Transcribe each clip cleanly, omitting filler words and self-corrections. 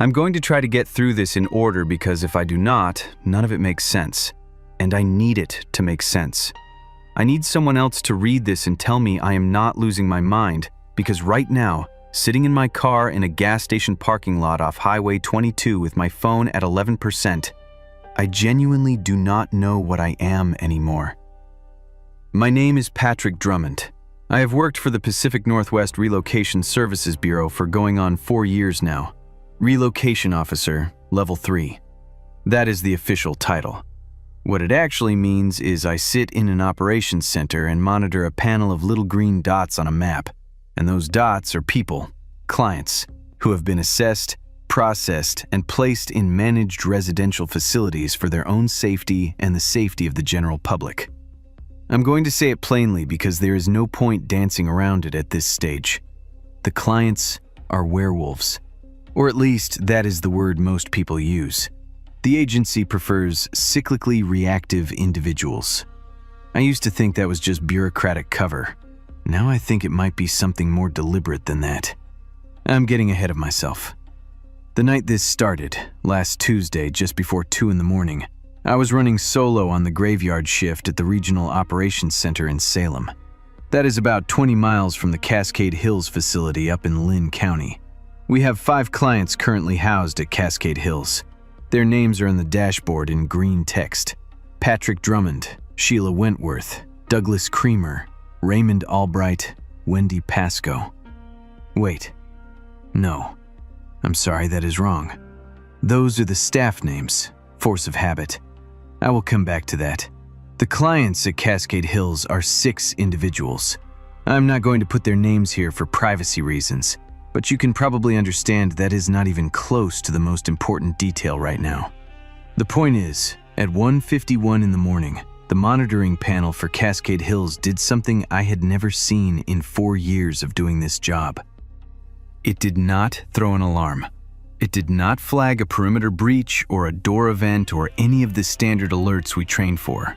I'm going to try to get through this in order because if I do not, none of it makes sense. And I need it to make sense. I need someone else to read this and tell me I am not losing my mind, because right now, sitting in my car in a gas station parking lot off Highway 22 with my phone at 11%, I genuinely do not know what I am anymore. My name is Patrick Drummond. I have worked for the Pacific Northwest Relocation Services Bureau for going on 4 years now. Relocation Officer, Level 3. That is the official title. What it actually means is I sit in an operations center and monitor a panel of little green dots on a map, and those dots are people, clients, who have been assessed, processed, and placed in managed residential facilities for their own safety and the safety of the general public. I'm going to say it plainly because there is no point dancing around it at this stage. The clients are werewolves, or at least that is the word most people use. The agency prefers cyclically reactive individuals. I used to think that was just bureaucratic cover. Now I think it might be something more deliberate than that. I'm getting ahead of myself. The night this started, last Tuesday just before 2 in the morning, I was running solo on the graveyard shift at the Regional Operations Center in Salem. That is about 20 miles from the Cascade Hills facility up in Lynn County. We have 5 clients currently housed at Cascade Hills. Their names are in the dashboard in green text. Patrick Drummond, Sheila Wentworth, Douglas Creamer, Raymond Albright, Wendy Pasco. Wait. No. I'm sorry, that is wrong. Those are the staff names, force of habit. I will come back to that. The clients at Cascade Hills are 6 individuals. I'm not going to put their names here for privacy reasons, but you can probably understand that is not even close to the most important detail right now. The point is, at 1:51 in the morning, the monitoring panel for Cascade Hills did something I had never seen in 4 years of doing this job. It did not throw an alarm. It did not flag a perimeter breach or a door event or any of the standard alerts we trained for.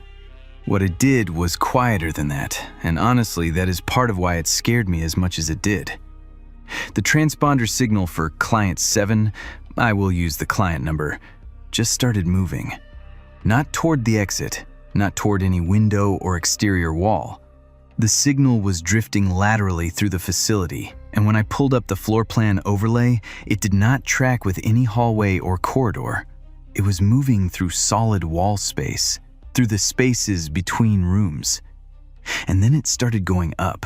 What it did was quieter than that, and honestly, that is part of why it scared me as much as it did. The transponder signal for Client 7, I will use the client number, just started moving. Not toward the exit, not toward any window or exterior wall. The signal was drifting laterally through the facility, and when I pulled up the floor plan overlay, it did not track with any hallway or corridor. It was moving through solid wall space, through the spaces between rooms. And then it started going up.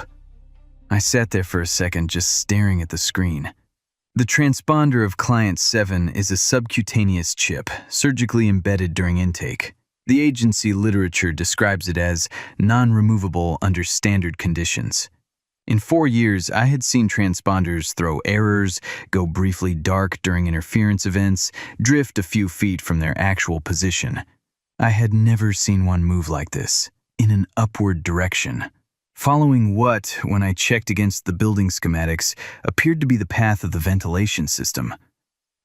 I sat there for a second just staring at the screen. The transponder of Client 7 is a subcutaneous chip, surgically embedded during intake. The agency literature describes it as non-removable under standard conditions. In 4 years, I had seen transponders throw errors, go briefly dark during interference events, drift a few feet from their actual position. I had never seen one move like this, in an upward direction. Following what, when I checked against the building schematics, appeared to be the path of the ventilation system.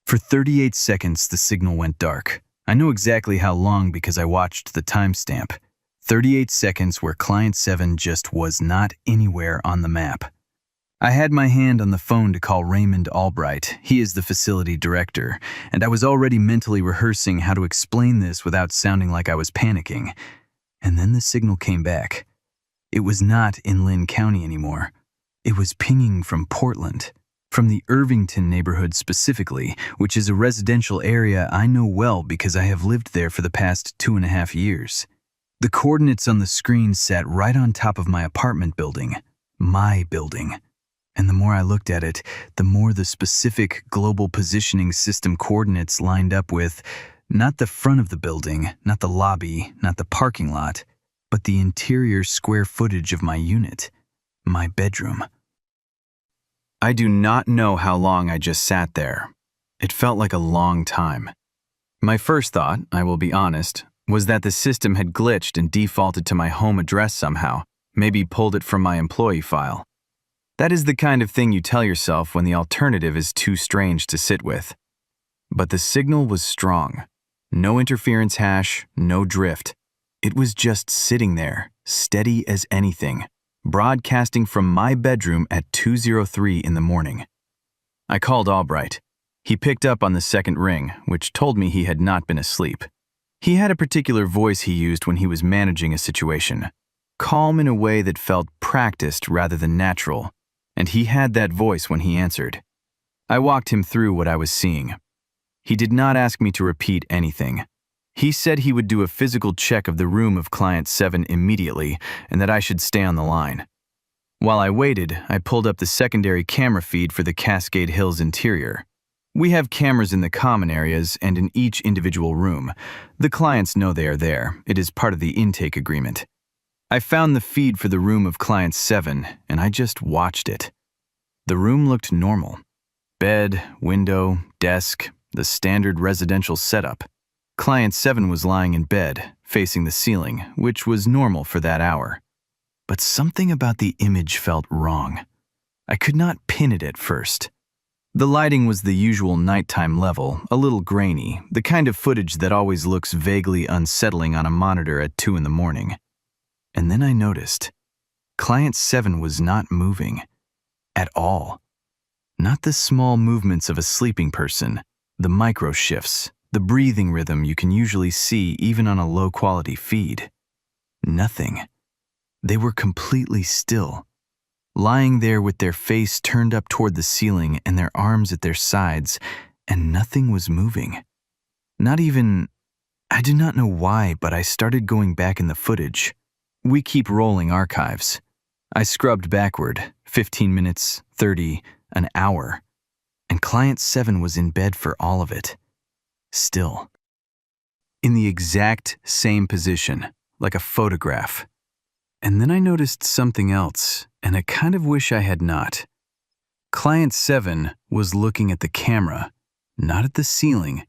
For 38 seconds, the signal went dark. I know exactly how long because I watched the timestamp. 38 seconds where Client 7 just was not anywhere on the map. I had my hand on the phone to call Raymond Albright. He is the facility director, and I was already mentally rehearsing how to explain this without sounding like I was panicking. And then the signal came back. It was not in Lynn County anymore. It was pinging from Portland, from the Irvington neighborhood specifically, which is a residential area I know well because I have lived there for the past 2.5 years. The coordinates on the screen sat right on top of my apartment building, my building. And the more I looked at it, the more the specific global positioning system coordinates lined up with not the front of the building, not the lobby, not the parking lot, but the interior square footage of my unit, my bedroom. I do not know how long I just sat there. It felt like a long time. My first thought, I will be honest, was that the system had glitched and defaulted to my home address somehow, maybe pulled it from my employee file. That is the kind of thing you tell yourself when the alternative is too strange to sit with. But the signal was strong. No interference hash, no drift. It was just sitting there, steady as anything, broadcasting from my bedroom at 2:03 in the morning. I called Albright. He picked up on the second ring, which told me he had not been asleep. He had a particular voice he used when he was managing a situation, calm in a way that felt practiced rather than natural, and he had that voice when he answered. I walked him through what I was seeing. He did not ask me to repeat anything. He said he would do a physical check of the room of Client 7 immediately and that I should stay on the line. While I waited, I pulled up the secondary camera feed for the Cascade Hills interior. We have cameras in the common areas and in each individual room. The clients know they are there. It is part of the intake agreement. I found the feed for the room of Client 7, and I just watched it. The room looked normal. Bed, window, desk, the standard residential setup. Client 7 was lying in bed, facing the ceiling, which was normal for that hour. But something about the image felt wrong. I could not pin it at first. The lighting was the usual nighttime level, a little grainy, the kind of footage that always looks vaguely unsettling on a monitor at 2 in the morning. And then I noticed, Client 7 was not moving. At all. Not the small movements of a sleeping person, the micro shifts, the breathing rhythm you can usually see even on a low-quality feed. Nothing. They were completely still. Lying there with their face turned up toward the ceiling and their arms at their sides, and nothing was moving. Not even... I do not know why, but I started going back in the footage. We keep rolling archives. I scrubbed backward, 15 minutes, 30, an hour, and Client 7 was in bed for all of it. Still. In the exact same position, like a photograph. And then I noticed something else, and I kind of wish I had not. Client 7 was looking at the camera, not at the ceiling,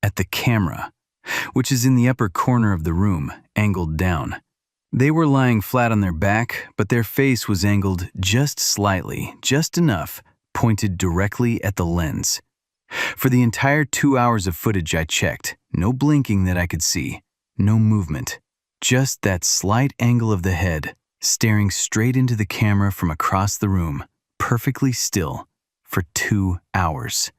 at the camera, which is in the upper corner of the room, angled down. They were lying flat on their back, but their face was angled just slightly, just enough, pointed directly at the lens. For the entire 2 hours of footage I checked, no blinking that I could see, no movement. Just that slight angle of the head, staring straight into the camera from across the room, perfectly still, for 2 hours.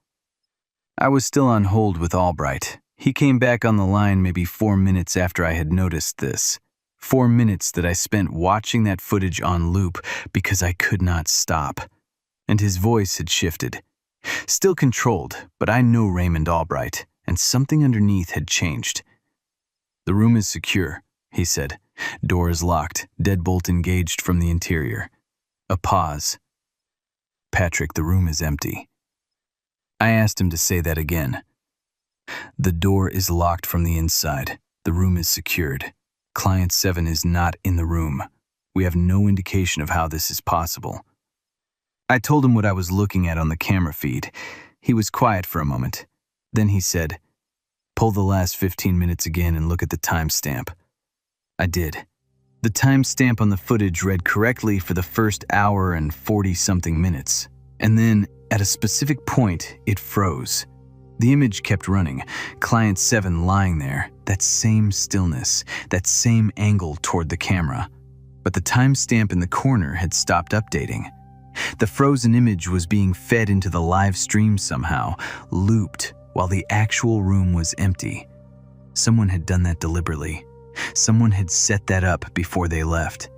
I was still on hold with Albright. He came back on the line maybe 4 minutes after I had noticed this. 4 minutes that I spent watching that footage on loop because I could not stop. And his voice had shifted. Still controlled, but I know Raymond Albright, and something underneath had changed. "The room is secure," he said. "Door is locked, deadbolt engaged from the interior." A pause. "Patrick, the room is empty." I asked him to say that again. "The door is locked from the inside. The room is secured. Client 7 is not in the room. We have no indication of how this is possible." I told him what I was looking at on the camera feed. He was quiet for a moment. Then he said, "Pull the last 15 minutes again and look at the timestamp." I did. The timestamp on the footage read correctly for the first hour and 40-something minutes. And then, at a specific point, it froze. The image kept running, Client 7 lying there, that same stillness, that same angle toward the camera. But the timestamp in the corner had stopped updating. The frozen image was being fed into the live stream somehow, looped, while the actual room was empty. Someone had done that deliberately. Someone had set that up before they left.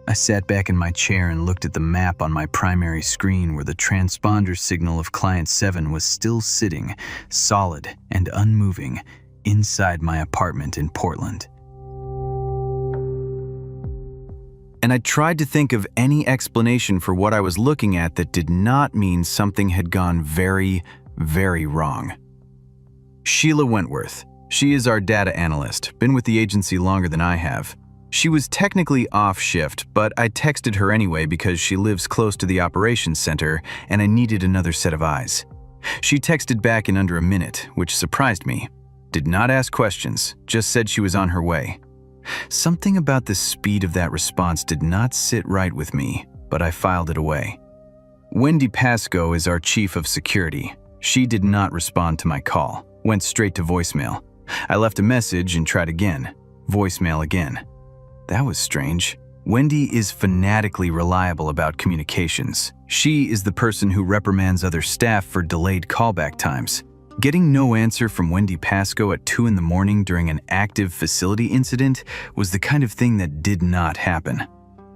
I sat back in my chair and looked at the map on my primary screen where the transponder signal of Client 7 was still sitting, solid and unmoving, inside my apartment in Portland. And I tried to think of any explanation for what I was looking at that did not mean something had gone very, very wrong. Sheila Wentworth. She is our data analyst, been with the agency longer than I have. She was technically off shift, but I texted her anyway because she lives close to the operations center and I needed another set of eyes. She texted back in under a minute, which surprised me. Did not ask questions, just said she was on her way. Something about the speed of that response did not sit right with me, but I filed it away. Wendy Pascoe is our chief of security. She did not respond to my call, went straight to voicemail. I left a message and tried again. Voicemail again. That was strange. Wendy is fanatically reliable about communications. She is the person who reprimands other staff for delayed callback times. Getting no answer from Wendy Pasco at 2 in the morning during an active facility incident was the kind of thing that did not happen.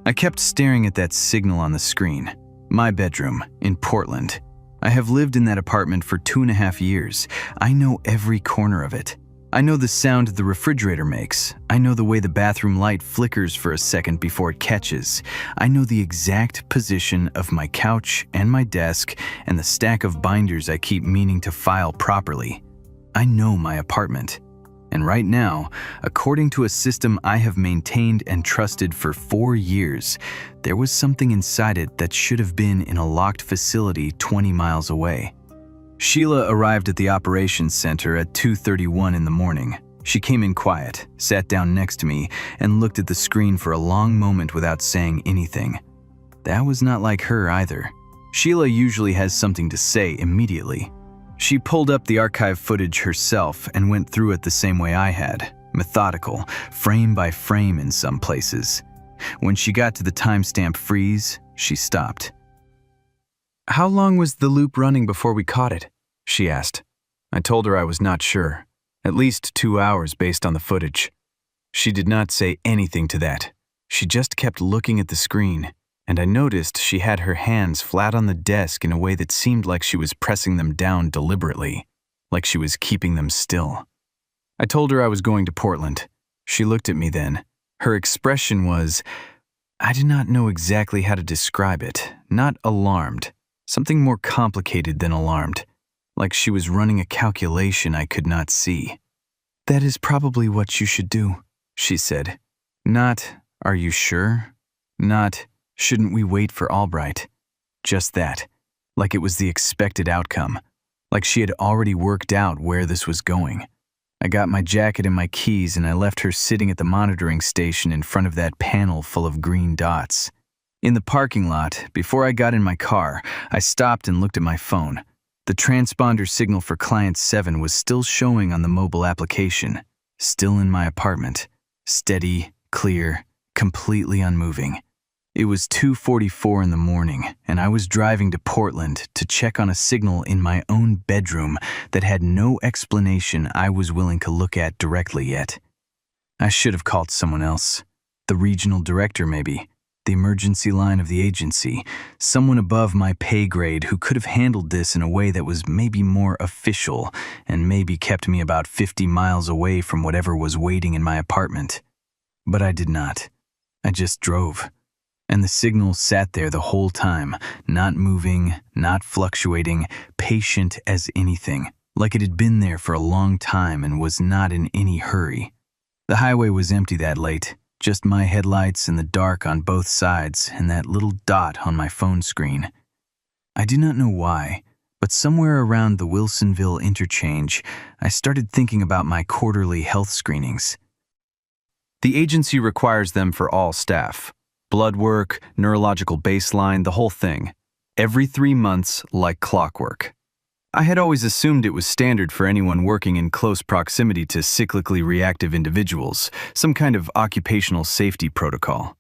I kept staring at that signal on the screen. My bedroom in Portland. I have lived in that apartment for 2.5 years. I know every corner of it. I know the sound the refrigerator makes. I know the way the bathroom light flickers for a second before it catches. I know the exact position of my couch and my desk and the stack of binders I keep meaning to file properly. I know my apartment. And right now, according to a system I have maintained and trusted for 4 years, there was something inside it that should have been in a locked facility 20 miles away. Sheila arrived at the operations center at 2:31 in the morning. She came in quiet, sat down next to me, and looked at the screen for a long moment without saying anything. That was not like her either. Sheila usually has something to say immediately. She pulled up the archive footage herself and went through it the same way I had, methodical, frame by frame in some places. When she got to the timestamp freeze, she stopped. "How long was the loop running before we caught it?" she asked. I told her I was not sure. At least 2 hours based on the footage. She did not say anything to that. She just kept looking at the screen, and I noticed she had her hands flat on the desk in a way that seemed like she was pressing them down deliberately, like she was keeping them still. I told her I was going to Portland. She looked at me then. Her expression was, I did not know exactly how to describe it, not alarmed. Something more complicated than alarmed, like she was running a calculation I could not see. "That is probably what you should do," she said. Not, "Are you sure?" Not, "Shouldn't we wait for Albright?" Just that, like it was the expected outcome, like she had already worked out where this was going. I got my jacket and my keys and I left her sitting at the monitoring station in front of that panel full of green dots. In the parking lot, before I got in my car, I stopped and looked at my phone. The transponder signal for Client 7 was still showing on the mobile application, still in my apartment, steady, clear, completely unmoving. It was 2:44 in the morning, and I was driving to Portland to check on a signal in my own bedroom that had no explanation I was willing to look at directly yet. I should have called someone else. The regional director, maybe. The emergency line of the agency, someone above my pay grade who could have handled this in a way that was maybe more official and maybe kept me about 50 miles away from whatever was waiting in my apartment. But I did not. I just drove. And the signal sat there the whole time, not moving, not fluctuating, patient as anything, like it had been there for a long time and was not in any hurry. The highway was empty that late. Just my headlights in the dark on both sides and that little dot on my phone screen. I do not know why, but somewhere around the Wilsonville interchange, I started thinking about my quarterly health screenings. The agency requires them for all staff. Blood work, neurological baseline, the whole thing. Every 3 months, like clockwork. I had always assumed it was standard for anyone working in close proximity to cyclically reactive individuals, some kind of occupational safety protocol.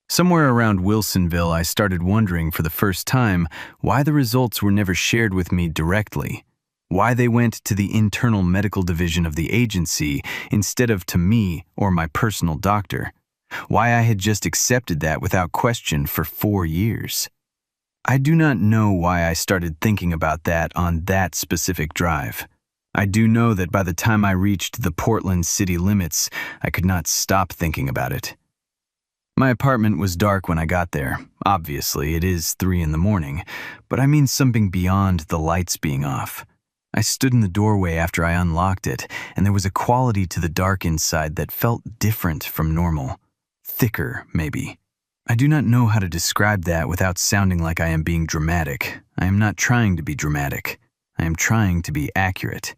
Somewhere around Wilsonville, I started wondering for the first time why the results were never shared with me directly, why they went to the internal medical division of the agency instead of to me or my personal doctor, why I had just accepted that without question for 4 years. I do not know why I started thinking about that on that specific drive. I do know that by the time I reached the Portland city limits, I could not stop thinking about it. My apartment was dark when I got there. Obviously, it is 3 in the morning, but I mean something beyond the lights being off. I stood in the doorway after I unlocked it, and there was a quality to the dark inside that felt different from normal. Thicker, maybe. I do not know how to describe that without sounding like I am being dramatic. I am not trying to be dramatic. I am trying to be accurate.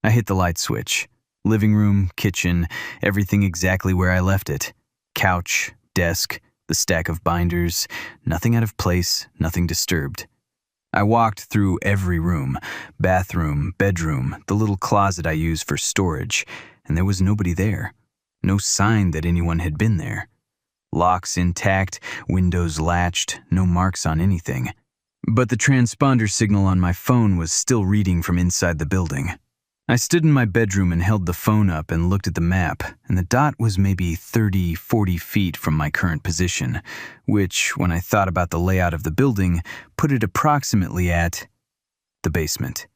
I hit the light switch. Living room, kitchen, everything exactly where I left it. Couch, desk, the stack of binders, nothing out of place, nothing disturbed. I walked through every room, bathroom, bedroom, the little closet I use for storage, and there was nobody there. No sign that anyone had been there. Locks intact, windows latched, no marks on anything. But the transponder signal on my phone was still reading from inside the building. I stood in my bedroom and held the phone up and looked at the map, and the dot was maybe 30, 40 feet from my current position, which, when I thought about the layout of the building, put it approximately at the basement.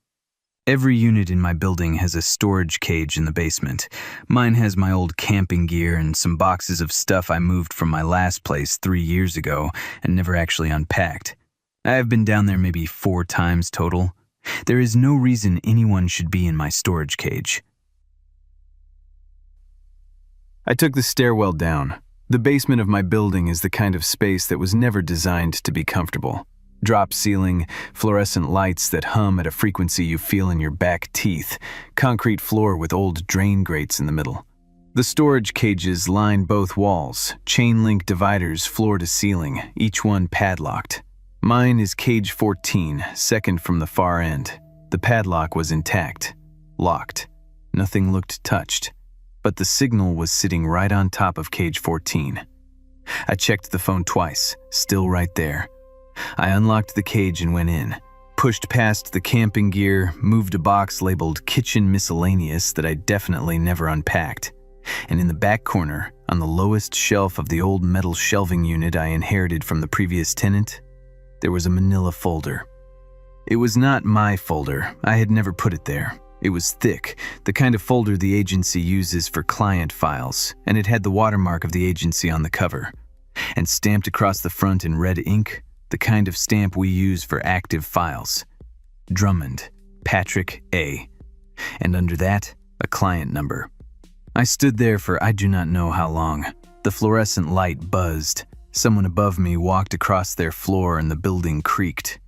Every unit in my building has a storage cage in the basement. Mine has my old camping gear and some boxes of stuff I moved from my last place 3 years ago and never actually unpacked. I have been down there maybe 4 times total. There is no reason anyone should be in my storage cage. I took the stairwell down. The basement of my building is the kind of space that was never designed to be comfortable. Drop ceiling, fluorescent lights that hum at a frequency you feel in your back teeth, concrete floor with old drain grates in the middle. The storage cages line both walls, chain-link dividers floor to ceiling, each one padlocked. Mine is cage 14, second from the far end. The padlock was intact, locked. Nothing looked touched, but the signal was sitting right on top of cage 14. I checked the phone twice, still right there. I unlocked the cage and went in, pushed past the camping gear, moved a box labeled kitchen miscellaneous that I definitely never unpacked. And in the back corner, on the lowest shelf of the old metal shelving unit I inherited from the previous tenant, there was a manila folder. It was not my folder. I had never put it there. It was thick, the kind of folder the agency uses for client files, and it had the watermark of the agency on the cover. And stamped across the front in red ink, the kind of stamp we use for active files. Drummond, Patrick A. And under that, a client number. I stood there for I do not know how long. The fluorescent light buzzed. Someone above me walked across their floor and the building creaked.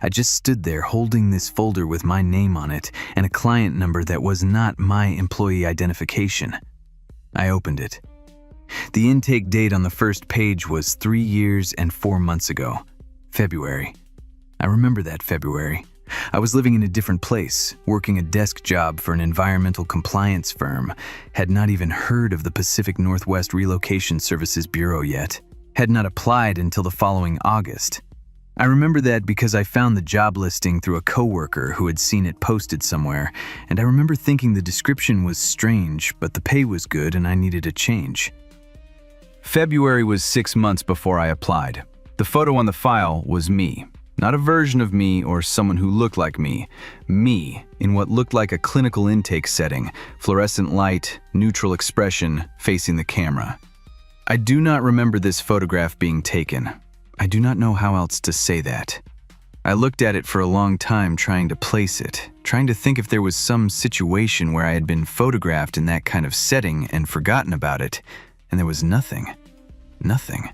I just stood there holding this folder with my name on it and a client number that was not my employee identification. I opened it. The intake date on the first page was 3 years and 4 months ago. February. I remember that February. I was living in a different place, working a desk job for an environmental compliance firm, had not even heard of the Pacific Northwest Relocation Services Bureau yet, had not applied until the following August. I remember that because I found the job listing through a coworker who had seen it posted somewhere, and I remember thinking the description was strange, but the pay was good and I needed a change. February was 6 months before I applied. The photo on the file was me. Not a version of me or someone who looked like me. Me, in what looked like a clinical intake setting, fluorescent light, neutral expression, facing the camera. I do not remember this photograph being taken. I do not know how else to say that. I looked at it for a long time trying to place it, trying to think if there was some situation where I had been photographed in that kind of setting and forgotten about it, and there was nothing. Nothing.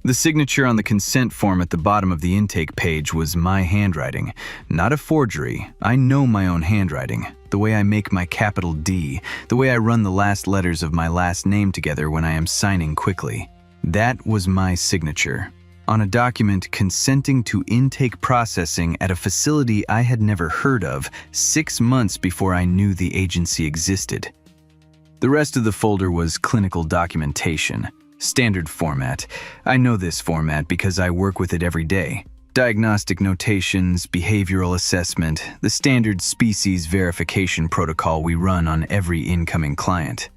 The signature on the consent form at the bottom of the intake page was my handwriting, not a forgery. I know my own handwriting, the way I make my capital D, the way I run the last letters of my last name together when I am signing quickly. That was my signature, on a document consenting to intake processing at a facility I had never heard of 6 months before I knew the agency existed. The rest of the folder was clinical documentation. Standard format. I know this format because I work with it every day. Diagnostic notations, behavioral assessment, the standard species verification protocol we run on every incoming client.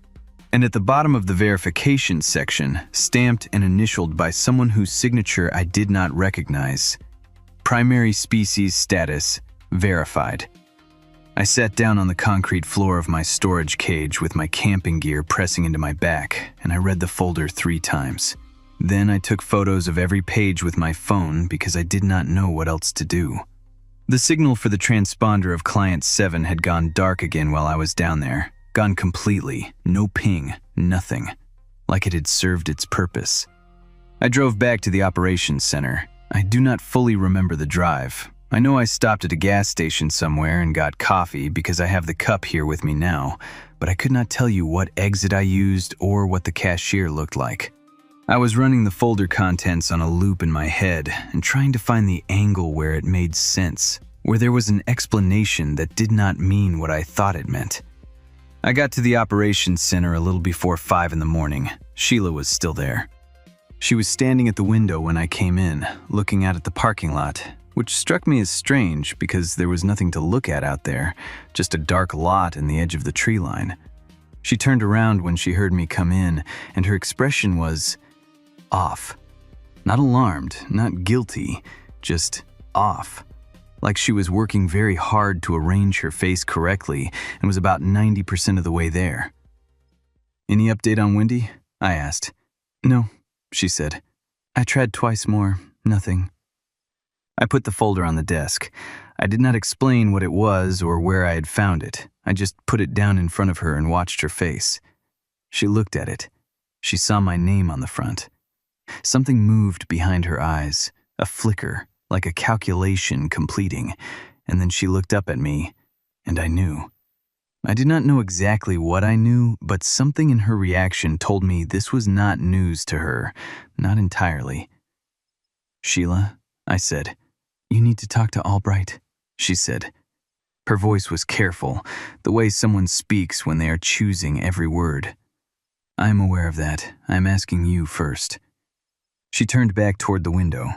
And at the bottom of the verification section, stamped and initialed by someone whose signature I did not recognize. Primary species status, verified. I sat down on the concrete floor of my storage cage with my camping gear pressing into my back, and I read the folder 3 times. Then I took photos of every page with my phone because I did not know what else to do. The signal for the transponder of Client 7 had gone dark again while I was down there. Gone completely. No ping. Nothing. Like it had served its purpose. I drove back to the operations center. I do not fully remember the drive. I know I stopped at a gas station somewhere and got coffee because I have the cup here with me now, but I could not tell you what exit I used or what the cashier looked like. I was running the folder contents on a loop in my head and trying to find the angle where it made sense, where there was an explanation that did not mean what I thought it meant. I got to the operations center a little before 5 in the morning. Sheila was still there. She was standing at the window when I came in, looking out at the parking lot, which struck me as strange because there was nothing to look at out there, just a dark lot in the edge of the tree line. She turned around when she heard me come in, and her expression was off. Not alarmed, not guilty, just off. Like she was working very hard to arrange her face correctly and was about 90% of the way there. "Any update on Wendy?" I asked. "No," she said. "I tried twice more, nothing." I put the folder on the desk. I did not explain what it was or where I had found it. I just put it down in front of her and watched her face. She looked at it. She saw my name on the front. Something moved behind her eyes, a flicker, like a calculation completing, and then she looked up at me, and I knew. I did not know exactly what I knew, but something in her reaction told me this was not news to her, not entirely. "Sheila," I said. "You need to talk to Albright," she said. Her voice was careful, the way someone speaks when they are choosing every word. "I am aware of that. I am asking you first." She turned back toward the window.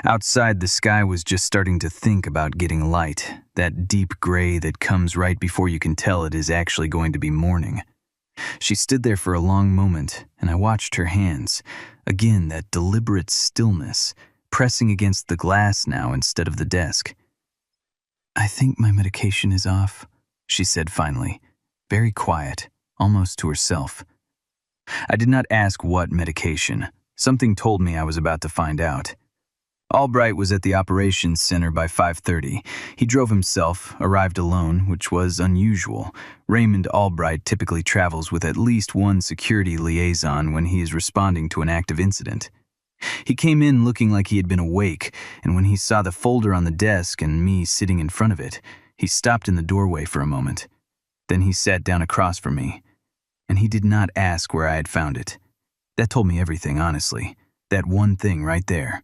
Outside, the sky was just starting to think about getting light, that deep gray that comes right before you can tell it is actually going to be morning. She stood there for a long moment, and I watched her hands. Again, that deliberate stillness, pressing against the glass now instead of the desk. "I think my medication is off," she said finally, very quiet, almost to herself. I did not ask what medication. Something told me I was about to find out. Albright was at the operations center by 5:30. He drove himself, arrived alone, which was unusual. Raymond Albright typically travels with at least one security liaison when he is responding to an active incident. He came in looking like he had been awake, and when he saw the folder on the desk and me sitting in front of it, he stopped in the doorway for a moment. Then he sat down across from me, and he did not ask where I had found it. That told me everything, honestly. That one thing right there.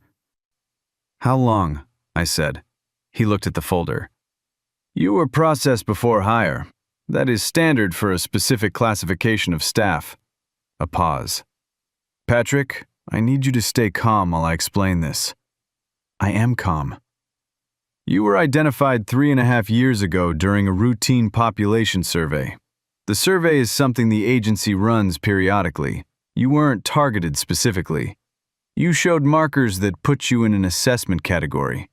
"How long?" I said. He looked at the folder. "You were processed before hire. That is standard for a specific classification of staff." A pause. "Patrick, I need you to stay calm while I explain this." "I am calm." "You were identified 3.5 years ago during a routine population survey. The survey is something the agency runs periodically. You weren't targeted specifically. You showed markers that put you in an assessment category."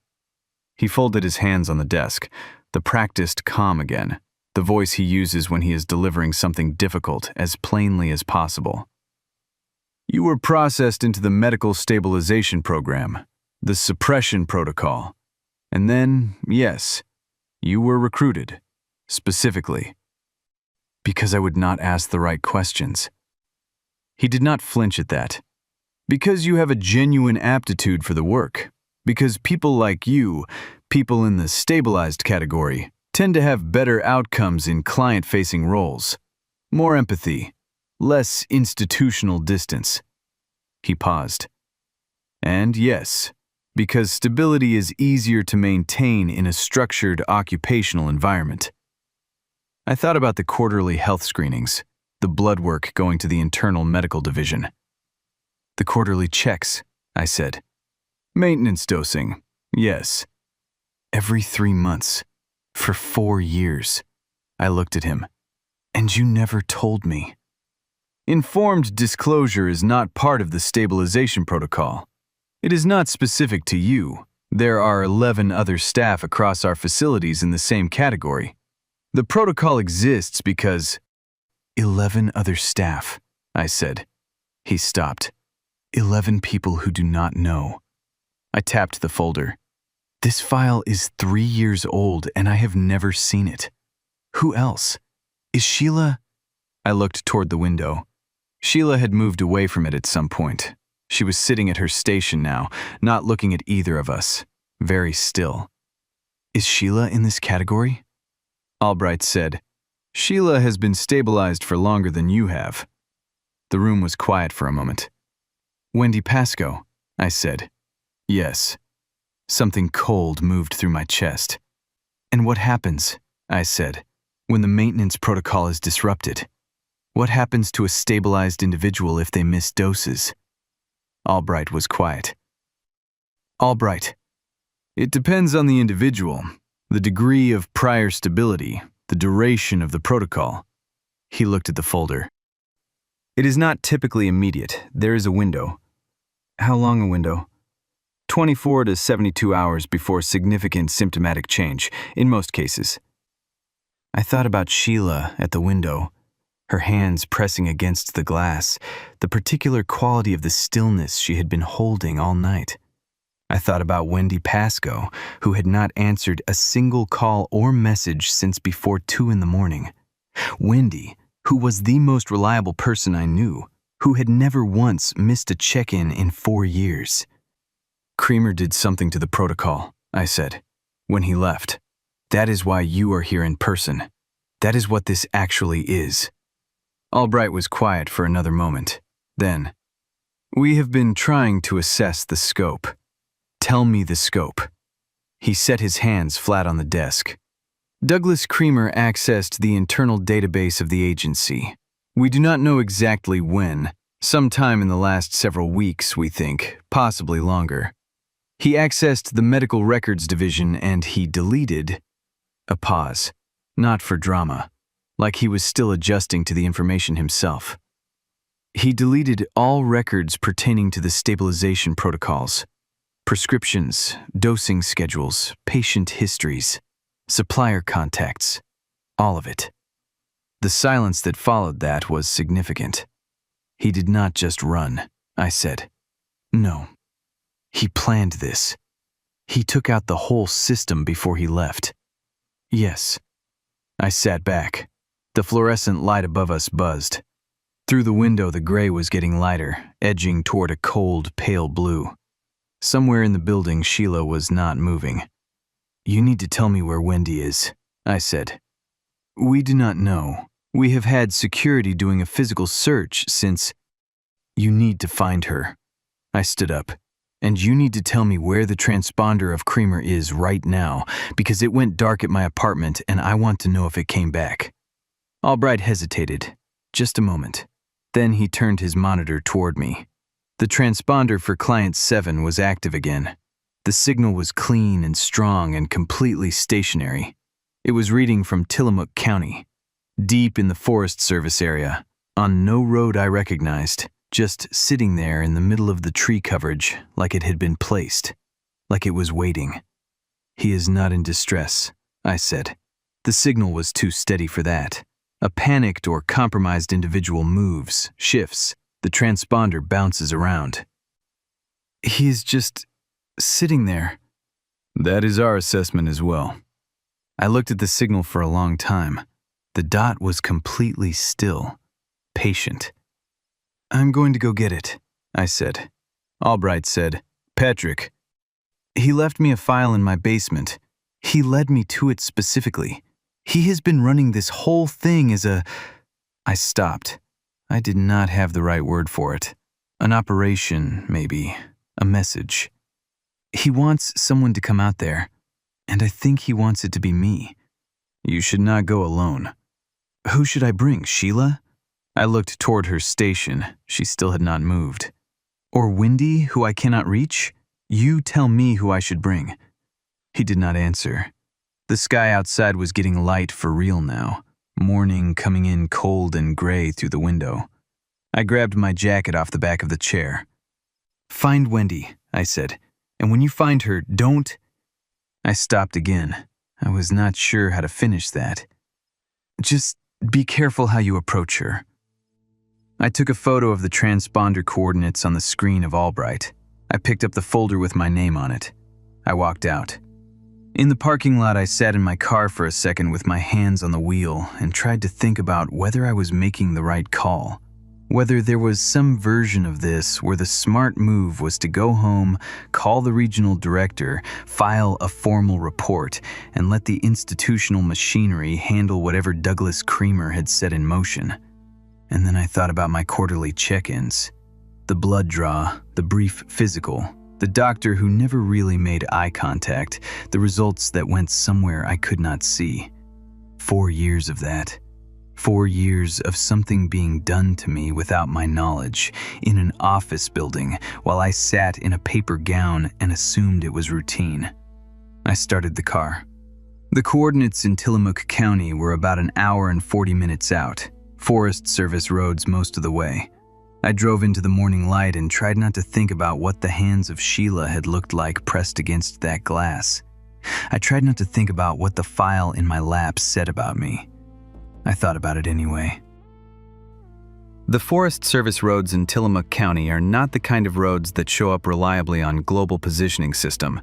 He folded his hands on the desk, the practiced calm again, the voice he uses when he is delivering something difficult as plainly as possible. "You were processed into the medical stabilization program, the suppression protocol. And then, yes, you were recruited, specifically. Because I would not ask the right questions." He did not flinch at that. "Because you have a genuine aptitude for the work. Because people like you, people in the stabilized category, tend to have better outcomes in client-facing roles. More empathy, less institutional distance." He paused. "And yes, because stability is easier to maintain in a structured occupational environment." I thought about the quarterly health screenings, the blood work going to the internal medical division. "The quarterly checks," I said. "Maintenance dosing, yes." "Every 3 months, for 4 years. I looked at him. "And you never told me." "Informed disclosure is not part of the stabilization protocol. It is not specific to you. There are 11 other staff across our facilities in the same category. The protocol exists because—" 11 other staff, I said. He stopped. 11 people who do not know. I tapped the folder. This file is 3 years old and I have never seen it. Who else? Is Sheila? I looked toward the window. Sheila had moved away from it at some point. She was sitting at her station now, not looking at either of us, very still. Is Sheila in this category? Albright said, Sheila has been stabilized for longer than you have. The room was quiet for a moment. Wendy Pascoe, I said. Yes. Something cold moved through my chest. And what happens, I said, when the maintenance protocol is disrupted? What happens to a stabilized individual if they miss doses? Albright was quiet. Albright. It depends on the individual, the degree of prior stability, the duration of the protocol. He looked at the folder. It is not typically immediate. There is a window. How long a window? 24 to 72 hours before significant symptomatic change, in most cases. I thought about Sheila at the window, her hands pressing against the glass, the particular quality of the stillness she had been holding all night. I thought about Wendy Pascoe, who had not answered a single call or message since before 2 in the morning. Wendy, who was the most reliable person I knew, who had never once missed a check-in in 4 years. Creamer did something to the protocol, I said, when he left. That is why you are here in person. That is what this actually is. Albright was quiet for another moment. Then, we have been trying to assess the scope. Tell me the scope. He set his hands flat on the desk. Douglas Creamer accessed the internal database of the agency. We do not know exactly when. Sometime in the last several weeks, we think, possibly longer. He accessed the medical records division and he deleted... A pause. Not for drama. Like he was still adjusting to the information himself. He deleted all records pertaining to the stabilization protocols. Prescriptions, dosing schedules, patient histories, supplier contacts, all of it. The silence that followed that was significant. He did not just run, I said. No. He planned this. He took out the whole system before he left. Yes. I sat back. The fluorescent light above us buzzed. Through the window, the gray was getting lighter, edging toward a cold, pale blue. Somewhere in the building, Sheila was not moving. You need to tell me where Wendy is, I said. We do not know. We have had security doing a physical search since... You need to find her. I stood up. And you need to tell me where the transponder of Creamer is right now, because it went dark at my apartment and I want to know if it came back. Albright hesitated. Just a moment. Then he turned his monitor toward me. The transponder for Client 7 was active again. The signal was clean and strong and completely stationary. It was reading from Tillamook County, deep in the Forest Service area, on no road I recognized, just sitting there in the middle of the tree coverage like it had been placed, like it was waiting. He is not in distress, I said. The signal was too steady for that. A panicked or compromised individual moves, shifts. The transponder bounces around. He is just sitting there. That is our assessment as well. I looked at the signal for a long time. The dot was completely still, patient. I'm going to go get it, I said. Albright said, Patrick. He left me a file in my basement. He led me to it specifically. He has been running this whole thing as a... I stopped. I did not have the right word for it. An operation, maybe. A message. He wants someone to come out there, and I think he wants it to be me. You should not go alone. Who should I bring, Sheila? I looked toward her station. She still had not moved. Or Wendy, who I cannot reach? You tell me who I should bring. He did not answer. The sky outside was getting light for real now. Morning coming in cold and gray through the window. I grabbed my jacket off the back of the chair. Find Wendy, I said, and when you find her, don't... I stopped again. I was not sure how to finish that. Just be careful how you approach her. I took a photo of the transponder coordinates on the screen of Albright. I picked up the folder with my name on it. I walked out. In the parking lot, I sat in my car for a second with my hands on the wheel and tried to think about whether I was making the right call. Whether there was some version of this where the smart move was to go home, call the regional director, file a formal report, and let the institutional machinery handle whatever Douglas Creamer had set in motion. And then I thought about my quarterly check-ins. The blood draw, the brief physical, the doctor who never really made eye contact, the results that went somewhere I could not see. 4 years of that. 4 years of something being done to me without my knowledge, in an office building, while I sat in a paper gown and assumed it was routine. I started the car. The coordinates in Tillamook County were about an hour and 40 minutes out, Forest Service roads most of the way. I drove into the morning light and tried not to think about what the hands of Sheila had looked like pressed against that glass. I tried not to think about what the file in my lap said about me. I thought about it anyway. The Forest Service roads in Tillamook County are not the kind of roads that show up reliably on Global Positioning System.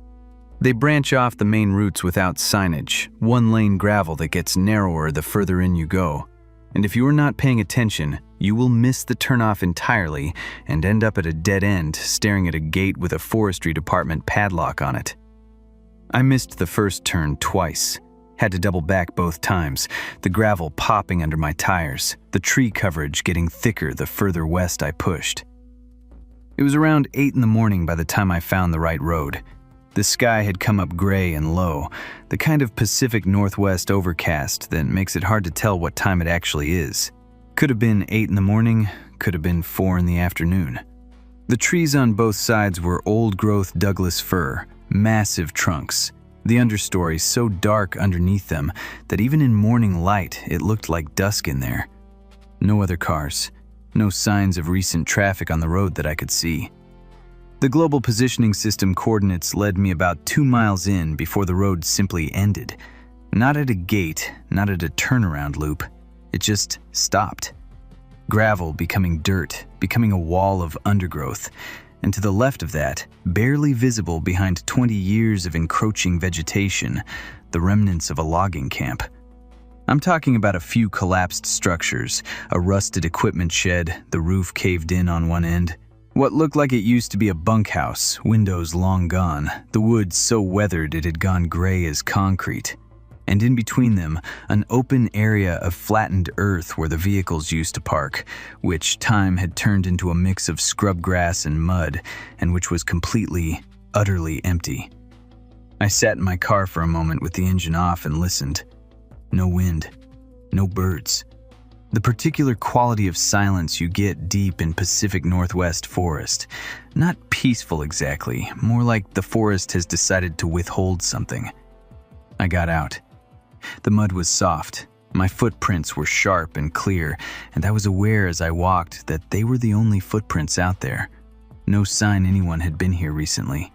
They branch off the main routes without signage, one-lane gravel that gets narrower the further in you go. And if you are not paying attention, you will miss the turnoff entirely and end up at a dead end staring at a gate with a forestry department padlock on it. I missed the first turn twice. Had to double back both times, the gravel popping under my tires, the tree coverage getting thicker the further west I pushed. It was around 8 in the morning by the time I found the right road. The sky had come up gray and low, the kind of Pacific Northwest overcast that makes it hard to tell what time it actually is. Could have been 8 in the morning, could have been 4 in the afternoon. The trees on both sides were old-growth Douglas fir, massive trunks. The understory so dark underneath them that even in morning light it looked like dusk in there. No other cars, no signs of recent traffic on the road that I could see. The Global Positioning System coordinates led me about 2 miles in before the road simply ended. Not at a gate, not at a turnaround loop. It just stopped. Gravel becoming dirt, becoming a wall of undergrowth. And to the left of that, barely visible behind 20 years of encroaching vegetation, the remnants of a logging camp. I'm talking about a few collapsed structures, a rusted equipment shed, the roof caved in on one end. What looked like it used to be a bunkhouse, windows long gone, the wood so weathered it had gone gray as concrete. And in between them, an open area of flattened earth where the vehicles used to park, which time had turned into a mix of scrub grass and mud, and which was completely, utterly empty. I sat in my car for a moment with the engine off and listened. No wind, no birds. The particular quality of silence you get deep in Pacific Northwest forest. Not peaceful exactly, more like the forest has decided to withhold something. I got out. The mud was soft, my footprints were sharp and clear, and I was aware as I walked that they were the only footprints out there. No sign anyone had been here recently.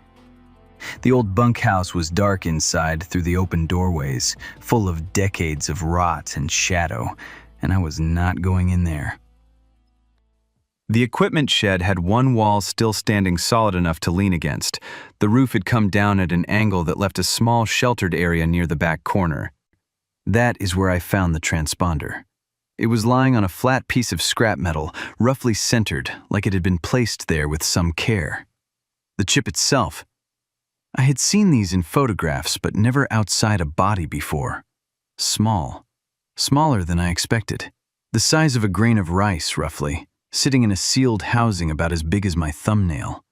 The old bunkhouse was dark inside through the open doorways, full of decades of rot and shadow, and I was not going in there. The equipment shed had one wall still standing solid enough to lean against. The roof had come down at an angle that left a small sheltered area near the back corner. That is where I found the transponder. It was lying on a flat piece of scrap metal, roughly centered, like it had been placed there with some care. The chip itself. I had seen these in photographs, but never outside a body before. Small. Smaller than I expected. The size of a grain of rice, roughly, sitting in a sealed housing about as big as my thumbnail.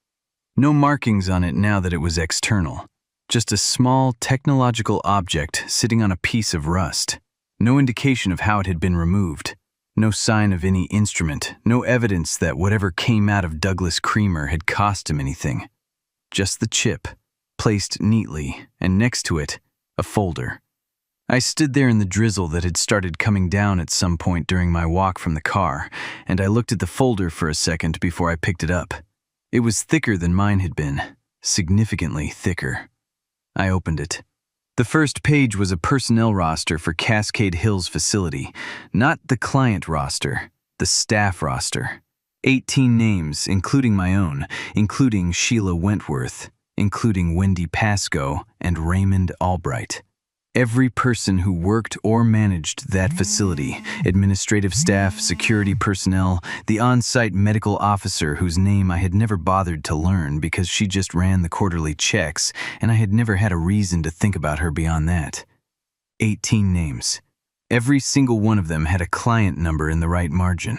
No markings on it now that it was external. Just a small technological object sitting on a piece of rust. No indication of how it had been removed. No sign of any instrument, no evidence that whatever came out of Douglas Creamer had cost him anything. Just the chip, placed neatly, and next to it, a folder. I stood there in the drizzle that had started coming down at some point during my walk from the car, and I looked at the folder for a second before I picked it up. It was thicker than mine had been, significantly thicker. I opened it. The first page was a personnel roster for Cascade Hills facility, not the client roster, the staff roster. 18 names, including my own, including Sheila Wentworth, including Wendy Pascoe and Raymond Albright. Every person who worked or managed that facility, administrative staff, security personnel, the on-site medical officer whose name I had never bothered to learn because she just ran the quarterly checks and I had never had a reason to think about her beyond that. 18 names. Every single one of them had a client number in the right margin.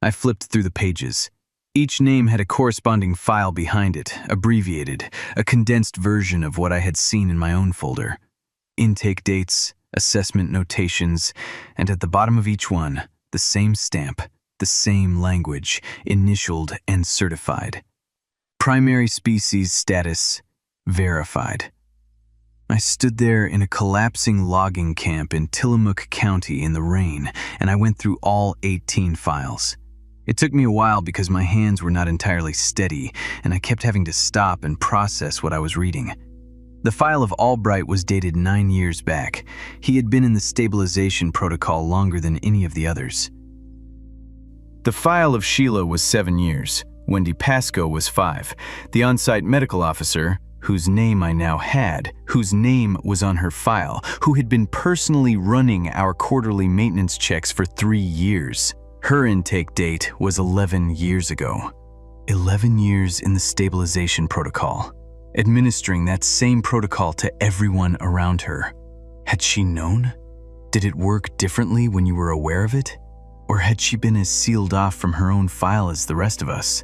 I flipped through the pages. Each name had a corresponding file behind it, abbreviated, a condensed version of what I had seen in my own folder. Intake dates, assessment notations, and at the bottom of each one, the same stamp, the same language, initialed and certified. Primary species status verified. I stood there in a collapsing logging camp in Tillamook County in the rain, and I went through all 18 files. It took me a while because my hands were not entirely steady, and I kept having to stop and process what I was reading. The file of Albright was dated 9 years back. He had been in the stabilization protocol longer than any of the others. The file of Sheila was 7 years. Wendy Pascoe was 5. The on-site medical officer, whose name I now had, whose name was on her file, who had been personally running our quarterly maintenance checks for 3 years. Her intake date was 11 years ago. 11 years in the stabilization protocol, administering that same protocol to everyone around her. Had she known? Did it work differently when you were aware of it? Or had she been as sealed off from her own file as the rest of us?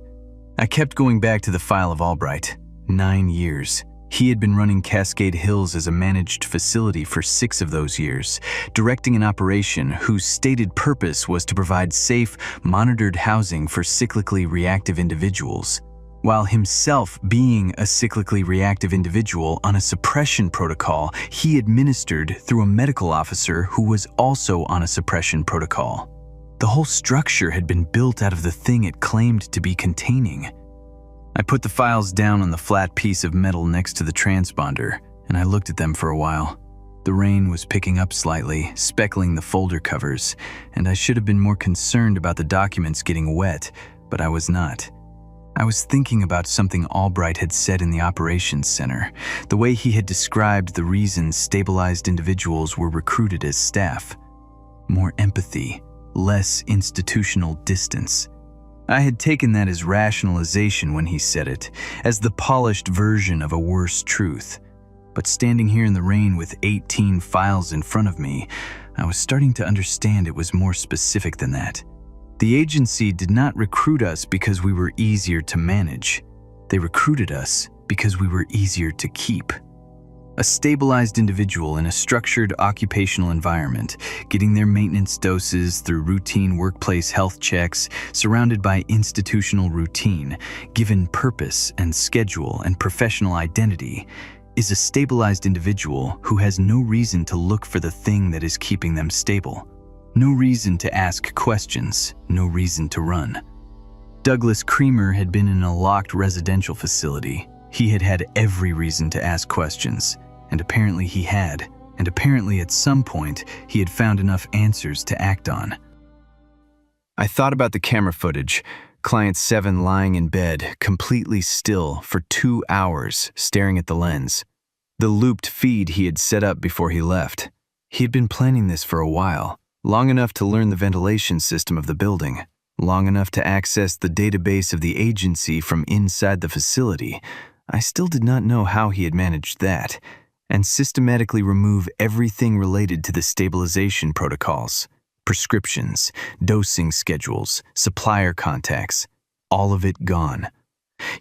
I kept going back to the file of Albright. 9 years. He had been running Cascade Hills as a managed facility for 6 of those years, directing an operation whose stated purpose was to provide safe, monitored housing for cyclically reactive individuals, while himself being a cyclically reactive individual on a suppression protocol he administered through a medical officer who was also on a suppression protocol. The whole structure had been built out of the thing it claimed to be containing. I put the files down on the flat piece of metal next to the transponder, and I looked at them for a while. The rain was picking up slightly, speckling the folder covers, and I should have been more concerned about the documents getting wet, but I was not. I was thinking about something Albright had said in the operations center, the way he had described the reasons stabilized individuals were recruited as staff. More empathy, less institutional distance. I had taken that as rationalization when he said it, as the polished version of a worse truth. But standing here in the rain with 18 files in front of me, I was starting to understand it was more specific than that. The agency did not recruit us because we were easier to manage. They recruited us because we were easier to keep. A stabilized individual in a structured occupational environment, getting their maintenance doses through routine workplace health checks, surrounded by institutional routine, given purpose and schedule and professional identity, is a stabilized individual who has no reason to look for the thing that is keeping them stable. No reason to ask questions, no reason to run. Douglas Creamer had been in a locked residential facility. He had had every reason to ask questions. And apparently he had, and apparently at some point he had found enough answers to act on. I thought about the camera footage, Client 7 lying in bed, completely still for 2 hours, staring at the lens. The looped feed he had set up before he left. He had been planning this for a while, long enough to learn the ventilation system of the building, long enough to access the database of the agency from inside the facility. I still did not know how he had managed that, and systematically remove everything related to the stabilization protocols, prescriptions, dosing schedules, supplier contacts, all of it gone.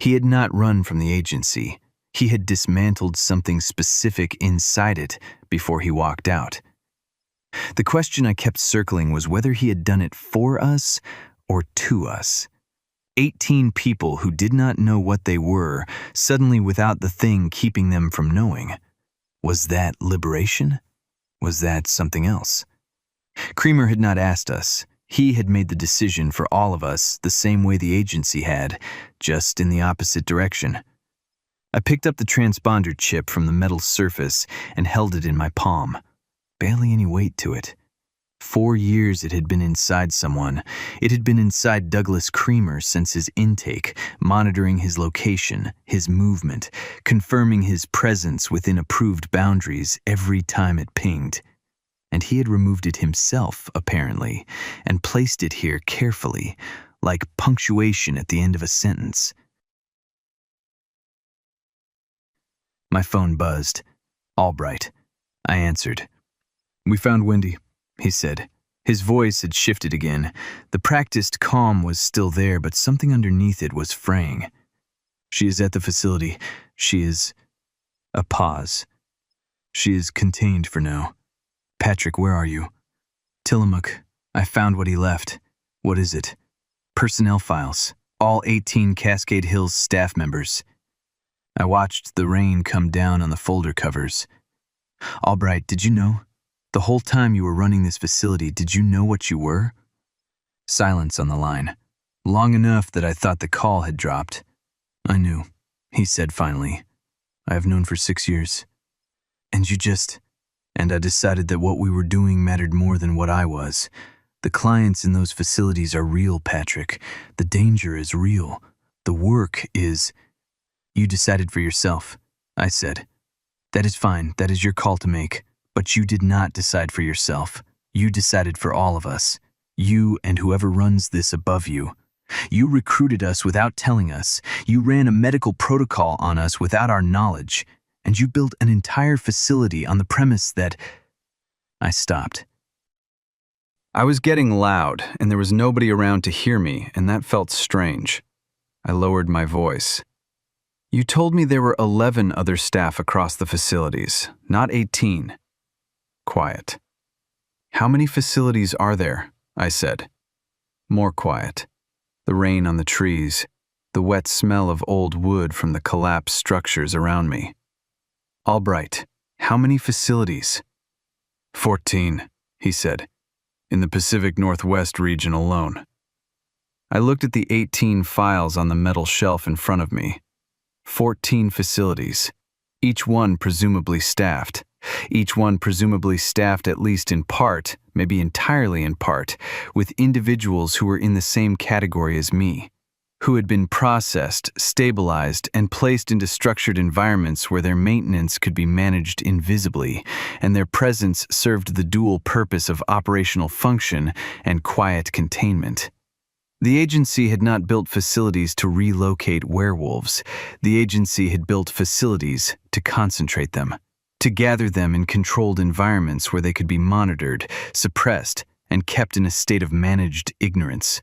He had not run from the agency. He had dismantled something specific inside it before he walked out. The question I kept circling was whether he had done it for us or to us. 18 people who did not know what they were, suddenly without the thing keeping them from knowing. Was that liberation? Was that something else? Creamer had not asked us. He had made the decision for all of us the same way the agency had, just in the opposite direction. I picked up the transponder chip from the metal surface and held it in my palm. Barely any weight to it. 4 years it had been inside someone. It had been inside Douglas Creamer since his intake, monitoring his location, his movement, confirming his presence within approved boundaries every time it pinged. And he had removed it himself, apparently, and placed it here carefully, like punctuation at the end of a sentence. My phone buzzed. Albright. I answered. "We found Wendy," he said. His voice had shifted again. The practiced calm was still there, but something underneath it was fraying. "She is at the facility. She is..." A pause. "She is contained for now." Patrick, where are you? Tillamook, I found what he left. What is it? Personnel files. All 18 Cascade Hills staff members. I watched the rain come down on the folder covers. Albright, did you know? The whole time you were running this facility, did you know what you were? Silence on the line. Long enough that I thought the call had dropped. I knew, he said finally. I have known for 6 years. And I decided that what we were doing mattered more than what I was. The clients in those facilities are real, Patrick. The danger is real. The work is... You decided for yourself, I said. That is fine, that is your call to make. But you did not decide for yourself. You decided for all of us. You and whoever runs this above you. You recruited us without telling us. You ran a medical protocol on us without our knowledge. And you built an entire facility on the premise that... I stopped. I was getting loud, and there was nobody around to hear me, and that felt strange. I lowered my voice. You told me there were 11 other staff across the facilities, not 18. Quiet. How many facilities are there? I said. More quiet. The rain on the trees, the wet smell of old wood from the collapsed structures around me. Albright, how many facilities? 14, he said, in the Pacific Northwest region alone. I looked at the 18 files on the metal shelf in front of me. 14 facilities, each one presumably staffed. Each one presumably staffed at least in part, maybe entirely in part, with individuals who were in the same category as me, who had been processed, stabilized, and placed into structured environments where their maintenance could be managed invisibly, and their presence served the dual purpose of operational function and quiet containment. The agency had not built facilities to relocate werewolves. The agency had built facilities to concentrate them, to gather them in controlled environments where they could be monitored, suppressed, and kept in a state of managed ignorance,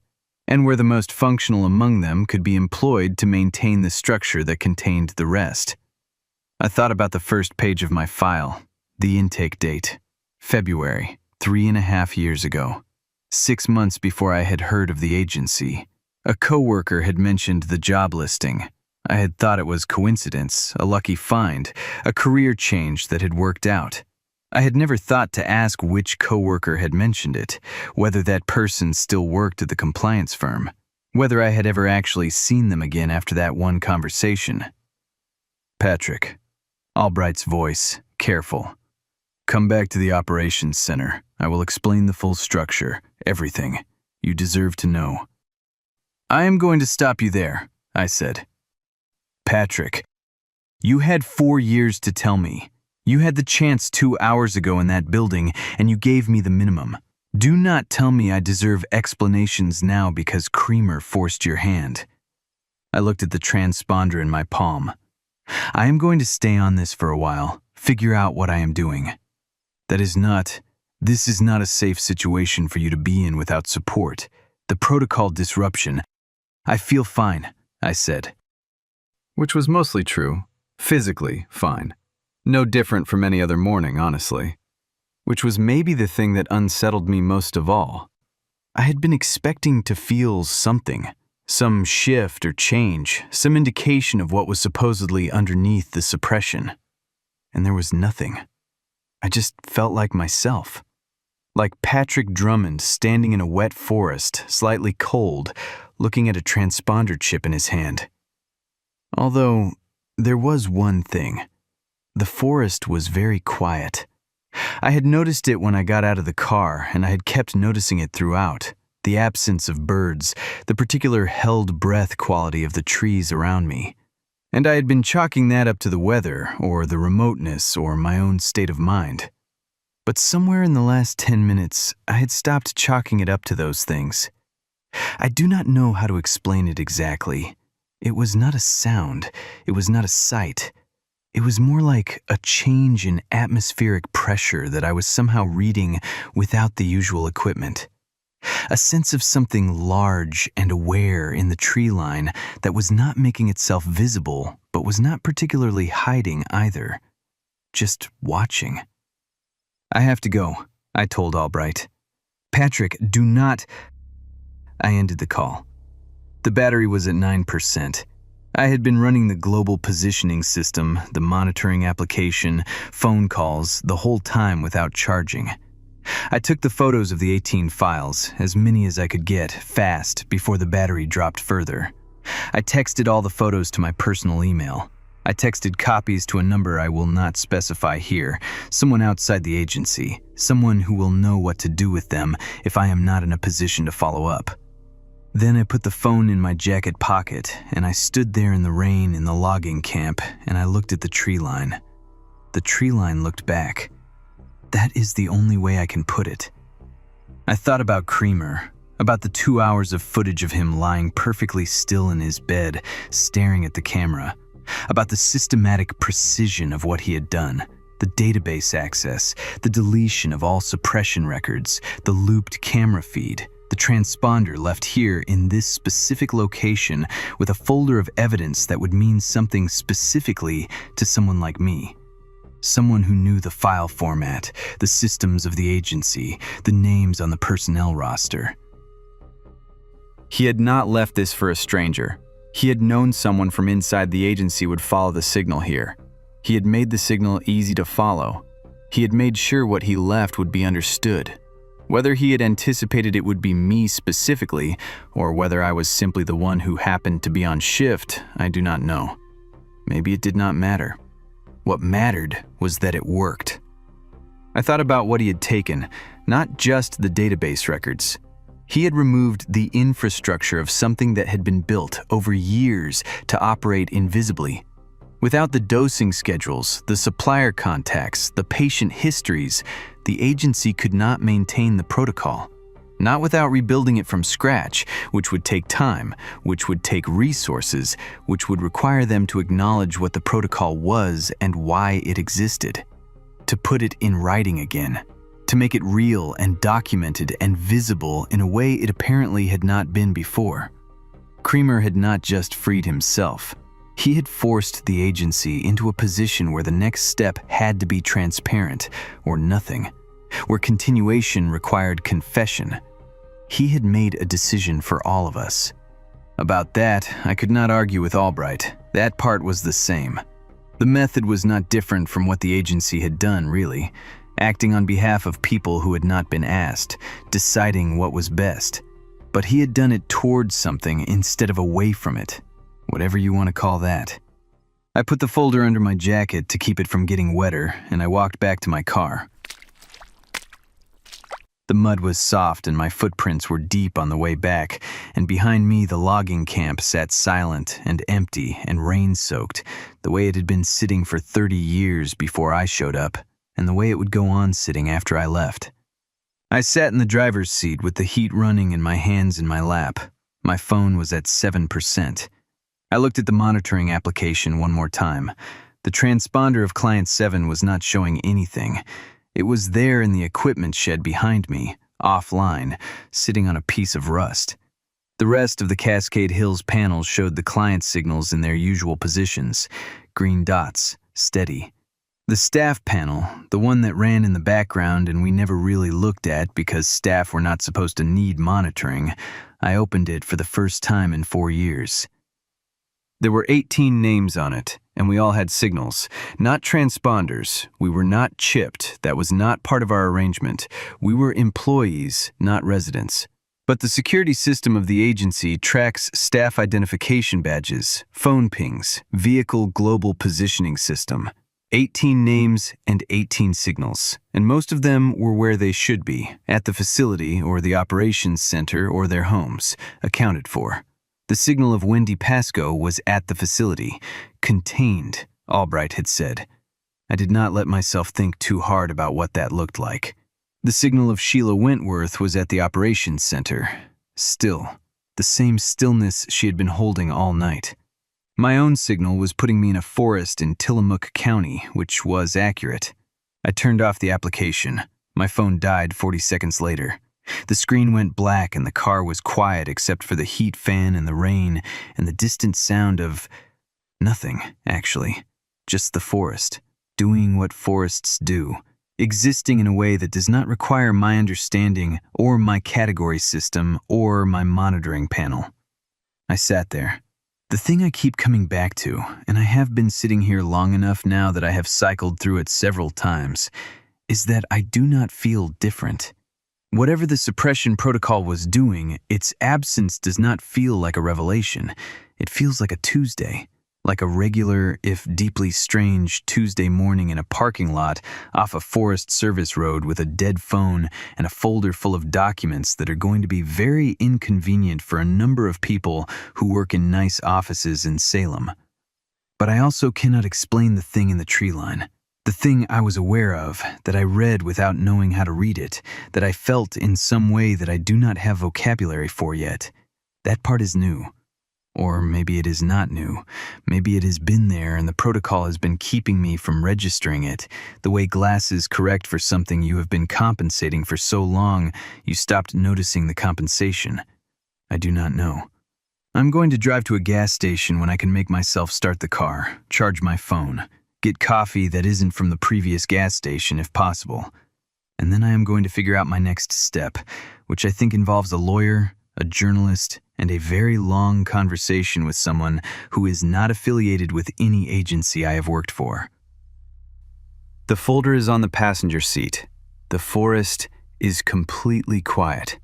and where the most functional among them could be employed to maintain the structure that contained the rest. I thought about the first page of my file, the intake date, February, 3.5 years ago, 6 months before I had heard of the agency. A coworker had mentioned the job listing. I had thought it was coincidence, a lucky find, a career change that had worked out. I had never thought to ask which coworker had mentioned it, whether that person still worked at the compliance firm, whether I had ever actually seen them again after that one conversation. Patrick, Albright's voice, careful. Come back to the operations center. I will explain the full structure, everything. You deserve to know. I am going to stop you there, I said. Patrick, you had 4 years to tell me. You had the chance 2 hours ago in that building, and you gave me the minimum. Do not tell me I deserve explanations now because Creamer forced your hand. I looked at the transponder in my palm. I am going to stay on this for a while, figure out what I am doing. This is not a safe situation for you to be in without support. The protocol disruption. I feel fine, I said. Which was mostly true. Physically fine. No different from any other morning, honestly. Which was maybe the thing that unsettled me most of all. I had been expecting to feel something. Some shift or change, some indication of what was supposedly underneath the suppression. And there was nothing. I just felt like myself. Like Patrick Drummond standing in a wet forest, slightly cold, looking at a transponder chip in his hand. Although, there was one thing. The forest was very quiet. I had noticed it when I got out of the car, and I had kept noticing it throughout. The absence of birds, the particular held breath quality of the trees around me. And I had been chalking that up to the weather, or the remoteness, or my own state of mind. But somewhere in the last 10 minutes, I had stopped chalking it up to those things. I do not know how to explain it exactly. It was not a sound. It was not a sight. It was more like a change in atmospheric pressure that I was somehow reading without the usual equipment. A sense of something large and aware in the tree line that was not making itself visible, but was not particularly hiding either. Just watching. "I have to go," I told Albright. "Patrick, do not—" I ended the call. The battery was at 9%. I had been running the global positioning system, the monitoring application, phone calls, the whole time without charging. I took the photos of the 18 files, as many as I could get, fast, before the battery dropped further. I texted all the photos to my personal email. I texted copies to a number I will not specify here, someone outside the agency, someone who will know what to do with them if I am not in a position to follow up. Then I put the phone in my jacket pocket, and I stood there in the rain in the logging camp, and I looked at the tree line. The tree line looked back. That is the only way I can put it. I thought about Creamer, about the 2 hours of footage of him lying perfectly still in his bed, staring at the camera, about the systematic precision of what he had done, the database access, the deletion of all suppression records, the looped camera feed, the transponder left here in this specific location with a folder of evidence that would mean something specifically to someone like me. Someone who knew the file format, the systems of the agency, the names on the personnel roster. He had not left this for a stranger. He had known someone from inside the agency would follow the signal here. He had made the signal easy to follow. He had made sure what he left would be understood. Whether he had anticipated it would be me specifically, or whether I was simply the one who happened to be on shift, I do not know. Maybe it did not matter. What mattered was that it worked. I thought about what he had taken, not just the database records. He had removed the infrastructure of something that had been built over years to operate invisibly. Without the dosing schedules, the supplier contacts, the patient histories, the agency could not maintain the protocol. Not without rebuilding it from scratch, which would take time, which would take resources, which would require them to acknowledge what the protocol was and why it existed. To put it in writing again. To make it real and documented and visible in a way it apparently had not been before. Creamer had not just freed himself. He had forced the agency into a position where the next step had to be transparent, or nothing, where continuation required confession. He had made a decision for all of us. About that, I could not argue with Albright. That part was the same. The method was not different from what the agency had done, really. Acting on behalf of people who had not been asked, deciding what was best. But he had done it towards something instead of away from it. Whatever you want to call that. I put the folder under my jacket to keep it from getting wetter, and I walked back to my car. The mud was soft and my footprints were deep on the way back, and behind me the logging camp sat silent and empty and rain-soaked, the way it had been sitting for 30 years before I showed up, and the way it would go on sitting after I left. I sat in the driver's seat with the heat running and my hands in my lap. My phone was at 7%. I looked at the monitoring application one more time. The transponder of Client 7 was not showing anything. It was there in the equipment shed behind me, offline, sitting on a piece of rust. The rest of the Cascade Hills panels showed the client signals in their usual positions, green dots, steady. The staff panel, the one that ran in the background and we never really looked at because staff were not supposed to need monitoring, I opened it for the first time in 4 years. There were 18 names on it, and we all had signals, not transponders. We were not chipped. That was not part of our arrangement. We were employees, not residents. But the security system of the agency tracks staff identification badges, phone pings, vehicle global positioning system. 18 names and 18 signals, and most of them were where they should be, at the facility or the operations center or their homes, accounted for. The signal of Wendy Pascoe was at the facility, contained, Albright had said. I did not let myself think too hard about what that looked like. The signal of Sheila Wentworth was at the operations center. Still, the same stillness she had been holding all night. My own signal was putting me in a forest in Tillamook County, which was accurate. I turned off the application. My phone died 40 seconds later. The screen went black and the car was quiet except for the heat fan and the rain and the distant sound of nothing, actually. Just the forest, doing what forests do, existing in a way that does not require my understanding or my category system or my monitoring panel. I sat there. The thing I keep coming back to, and I have been sitting here long enough now that I have cycled through it several times, is that I do not feel different. Whatever the suppression protocol was doing, its absence does not feel like a revelation. It feels like a Tuesday, like a regular, if deeply strange, Tuesday morning in a parking lot off a Forest Service road with a dead phone and a folder full of documents that are going to be very inconvenient for a number of people who work in nice offices in Salem. But I also cannot explain the thing in the tree line. The thing I was aware of, that I read without knowing how to read it, that I felt in some way that I do not have vocabulary for yet. That part is new. Or maybe it is not new. Maybe it has been there and the protocol has been keeping me from registering it, the way glasses correct for something you have been compensating for so long you stopped noticing the compensation. I do not know. I'm going to drive to a gas station when I can make myself start the car, charge my phone, get coffee that isn't from the previous gas station if possible. And then I am going to figure out my next step, which I think involves a lawyer, a journalist, and a very long conversation with someone who is not affiliated with any agency I have worked for. The folder is on the passenger seat. The forest is completely quiet.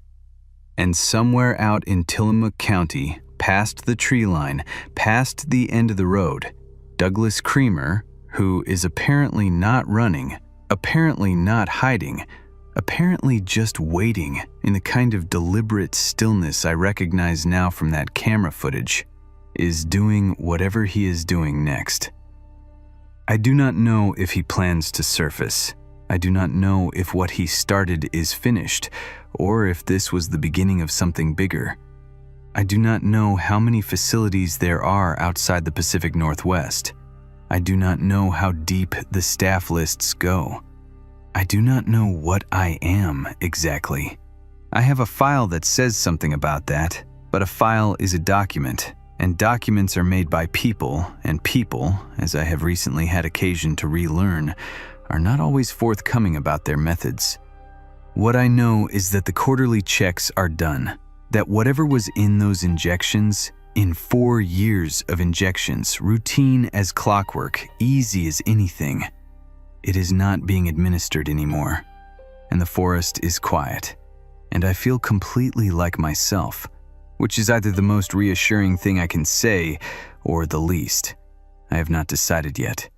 And somewhere out in Tillamook County, past the tree line, past the end of the road, Douglas Creamer, who is apparently not running, apparently not hiding, apparently just waiting in the kind of deliberate stillness I recognize now from that camera footage, is doing whatever he is doing next. I do not know if he plans to surface. I do not know if what he started is finished, or if this was the beginning of something bigger. I do not know how many facilities there are outside the Pacific Northwest. I do not know how deep the staff lists go. I do not know what I am exactly. I have a file that says something about that, but a file is a document, and documents are made by people, and people, as I have recently had occasion to relearn, are not always forthcoming about their methods. What I know is that the quarterly checks are done, that whatever was in those injections, in 4 years of injections, routine as clockwork, easy as anything, it is not being administered anymore, and the forest is quiet, and I feel completely like myself, which is either the most reassuring thing I can say or the least. I have not decided yet.